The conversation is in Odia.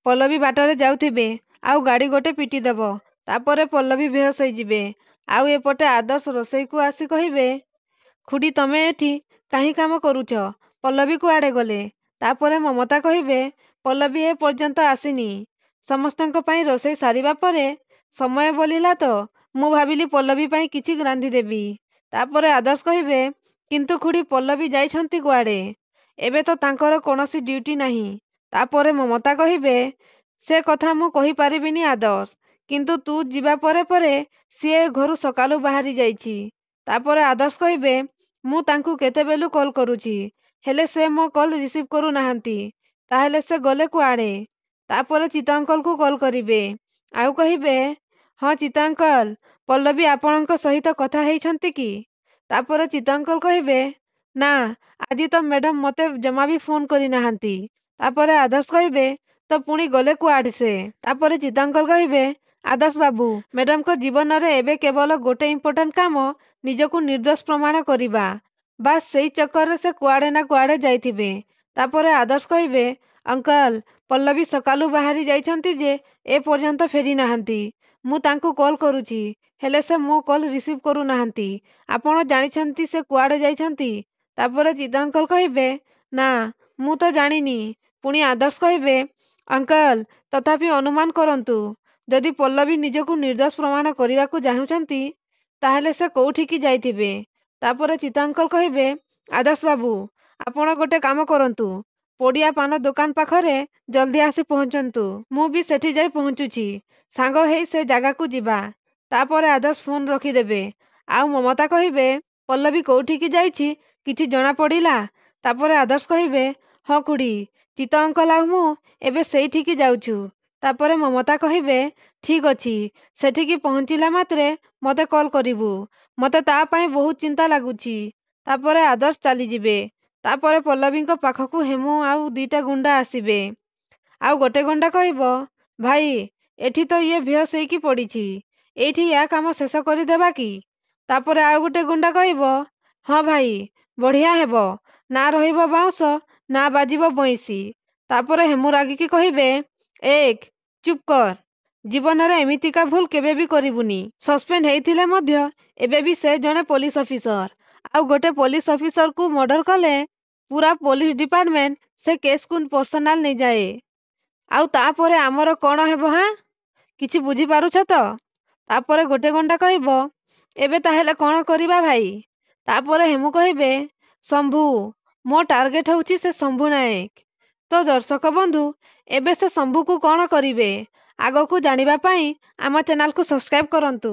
ପଲ୍ଲବୀ ବାଟରେ ଯାଉଥିବେ ଆଉ ଗାଡ଼ି ଗୋଟେ ପିଟିଦେବ। ତାପରେ ପଲ୍ଲବୀ ବେହୋସ ହୋଇଯିବେ। ଆଉ ଏପଟେ ଆଦର୍ଶ ରୋଷେଇକୁ ଆସି କହିବେ, ଖୁଡ଼ି ତମେ ଏଠି କାହିଁ କାମ କରୁଛ? ପଲ୍ଲବୀ କୁଆଡ଼େ ଗଲେ? ତାପରେ ମମତା କହିବେ, ପଲ୍ଲବୀ ଏ ପର୍ଯ୍ୟନ୍ତ ଆସିନି। ସମସ୍ତଙ୍କ ପାଇଁ ରୋଷେଇ ସାରିବା ପରେ ସମୟ ବୋଲିଲା ତ ମୁଁ ଭାବିଲି ପଲ୍ଲବୀ ପାଇଁ କିଛି ରାନ୍ଧିଦେବି। ତାପରେ ଆଦର୍ଶ କହିବେ, କିନ୍ତୁ ଖୁଡ଼ି ପଲ୍ଲବୀ ଯାଇଛନ୍ତି କୁଆଡ଼େ? ଏବେ ତ ତାଙ୍କର କୌଣସି ଡ୍ୟୁଟି ନାହିଁ। ତାପରେ ମମତା କହିବେ, ସେ କଥା ମୁଁ କହିପାରିବିନି ଆଦର୍ଶ, କିନ୍ତୁ ତୁ ଯିବା ପରେ ପରେ ସିଏ ଘରୁ ସକାଳୁ ବାହାରି ଯାଇଛି। ତାପରେ ଆଦର୍ଶ କହିବେ, ମୁଁ ତାଙ୍କୁ କେତେବେଳୁ କଲ୍ କରୁଛି, ହେଲେ ସେ ମୋ କଲ୍ ରିସିଭ୍ କରୁନାହାନ୍ତି। ତାହେଲେ ସେ ଗଲେ କୁଆଡ଼େ? ତାପରେ ଚିତ୍ତ ଅଙ୍କଲଙ୍କୁ କଲ୍ କରିବେ ଆଉ କହିବେ, ହଁ ଚିତ୍ତ ଅଙ୍କଲ, ପଲ୍ଲବୀ ଆପଣଙ୍କ ସହିତ କଥା ହେଇଛନ୍ତି କି? ତାପରେ ଚିତ୍ତ ଅଙ୍କଲ କହିବେ, ନା, ଆଜି ତ ମ୍ୟାଡ଼ାମ୍ ମୋତେ ଜମା ବି ଫୋନ୍ କରିନାହାନ୍ତି। ତାପରେ ଆଦର୍ଶ କହିବେ, ତ ପୁଣି ଗଲେ କୁଆଡ଼େ ସେ? ତାପରେ ଚିତ୍ତ ଅଙ୍କଲ କହିବେ, ଆଦର୍ଶ ବାବୁ, ମ୍ୟାଡ଼ାମ୍ଙ୍କ ଜୀବନରେ ଏବେ କେବଳ ଗୋଟେ ଇମ୍ପୋର୍ଟାଣ୍ଟ କାମ, ନିଜକୁ ନିର୍ଦ୍ଦୋଷ ପ୍ରମାଣ କରିବା। ବାସ୍ ସେଇ ଚକ୍କରରେ ସେ କୁଆଡ଼େ ନା କୁଆଡ଼େ ଯାଇଥିବେ। ତାପରେ ଆଦର୍ଶ କହିବେ, ଅଙ୍କଲ, ପଲ୍ଲବୀ ସକାଳୁ ବାହାରି ଯାଇଛନ୍ତି ଯେ ଏ ପର୍ଯ୍ୟନ୍ତ ଫେରିନାହାନ୍ତି। ମୁଁ ତାଙ୍କୁ କଲ୍ କରୁଛି, ହେଲେ ସେ ମୋ କଲ୍ ରିସିଭ୍ କରୁନାହାନ୍ତି। ଆପଣ ଜାଣିଛନ୍ତି ସେ କୁଆଡ଼େ ଯାଇଛନ୍ତି? ତାପରେ ଚିତ୍ତ ଅଙ୍କଲ କହିବେ, ନା, ମୁଁ ତ ଜାଣିନି। ପୁଣି ଆଦର୍ଶ କହିବେ, ଅଙ୍କଲ, ତଥାପି ଅନୁମାନ କରନ୍ତୁ, ଯଦି ପଲ୍ଲବୀ ନିଜକୁ ନିର୍ଦ୍ଦୋଷ ପ୍ରମାଣ କରିବାକୁ ଚାହୁଁଛନ୍ତି, ତାହେଲେ ସେ କୋଉଠିକି ଯାଇଥିବେ? ତାପରେ ଚିତ୍ତ ଅଙ୍କଲ କହିବେ, ଆଦର୍ଶ ବାବୁ, ଆପଣ ଗୋଟେ କାମ କରନ୍ତୁ, ପଡ଼ିଆ ପାନ ଦୋକାନ ପାଖରେ ଜଲ୍ଦି ଆସି ପହଞ୍ଚନ୍ତୁ। ମୁଁ ବି ସେଠି ଯାଇ ପହଞ୍ଚୁଛି। ସାଙ୍ଗ ହେଇ ସେ ଜାଗାକୁ ଯିବା। ତାପରେ ଆଦର୍ଶ ଫୋନ୍ ରଖିଦେବେ। ଆଉ ମମତା କହିବେ, ପଲ୍ଲବୀ କୋଉଠିକି ଯାଇଛି କିଛି ଜଣାପଡ଼ିଲା? ତାପରେ ଆଦର୍ଶ କହିବେ, ହଁ ଖୁଡ଼ି, ଚିତ୍ତ ଅଙ୍କଲ ଆଉ ମୁଁ ଏବେ ସେଇଠିକି ଯାଉଛୁ। ତାପରେ ମମତା କହିବେ, ଠିକ୍ ଅଛି, ସେଠିକି ପହଞ୍ଚିଲା ମାତ୍ରେ ମୋତେ କଲ୍ କରିବୁ। ମୋତେ ତା ପାଇଁ ବହୁତ ଚିନ୍ତା ଲାଗୁଛି। ତାପରେ ଆଦର୍ଶ ଚାଲିଯିବେ। ତାପରେ ପଲ୍ଲବୀଙ୍କ ପାଖକୁ ହେମୁ ଆଉ ଦିଟା ଗୁଣ୍ଡା ଆସିବେ। ଆଉ ଗୋଟେ ଗୁଣ୍ଡା କହିବ, ଭାଇ, ଏଠି ତ ଇଏ ବେହୋସ ହେଇକି ପଡ଼ିଛି, ଏଇଠି ୟା କାମ ଶେଷ କରିଦେବା କି? ତାପରେ ଆଉ ଗୋଟେ ଗୁଣ୍ଡା କହିବ, ହଁ ଭାଇ, ବଢ଼ିଆ ହେବ, ନା ରହିବ ବାଉଁଶ ନା ବାଜିବ ବଇଁଶୀ। ତାପରେ ହେମୁ ରାଗିକି କହିବେ, ଏକ, ଚୁପ୍ କର, ଜୀବନରେ ଏମିତିକା ଭୁଲ କେବେ ବି କରିବୁନି। ସସ୍ପେଣ୍ଡ ହେଇଥିଲେ ମଧ୍ୟ ଏବେ ବି ସେ ଜଣେ ପୋଲିସ ଅଫିସର। ଆଉ ଗୋଟେ ପୋଲିସ ଅଫିସରକୁ ମର୍ଡର କଲେ ପୁରା ପୋଲିସ ଡିପାର୍ଟମେଣ୍ଟ ସେ କେସ୍କୁ ପର୍ସନାଲ ନେଇଯାଏ। ଆଉ ତାପରେ ଆମର କ'ଣ ହେବ? ହାଁ, କିଛି ବୁଝିପାରୁଛ ତ? ତାପରେ ଗୋଟେ ଗୁଣ୍ଡା କହିବ, ଏବେ ତାହେଲେ କ'ଣ କରିବା ଭାଇ? ତାପରେ ହେମୁ କହିବେ, ଶମ୍ଭୁ, ମୋ ଟାର୍ଗେଟ ହେଉଛି ସେ ଶମ୍ଭୁ ନାୟକ। ତ ଦର୍ଶକ ବନ୍ଧୁ, ଏବେ ସେ ଶମ୍ଭୁକୁ କ'ଣ କରିବେ? ଆଗକୁ ଜାଣିବା ପାଇଁ ଆମ ଚ୍ୟାନେଲକୁ ସବସ୍କ୍ରାଇବ୍ କରନ୍ତୁ।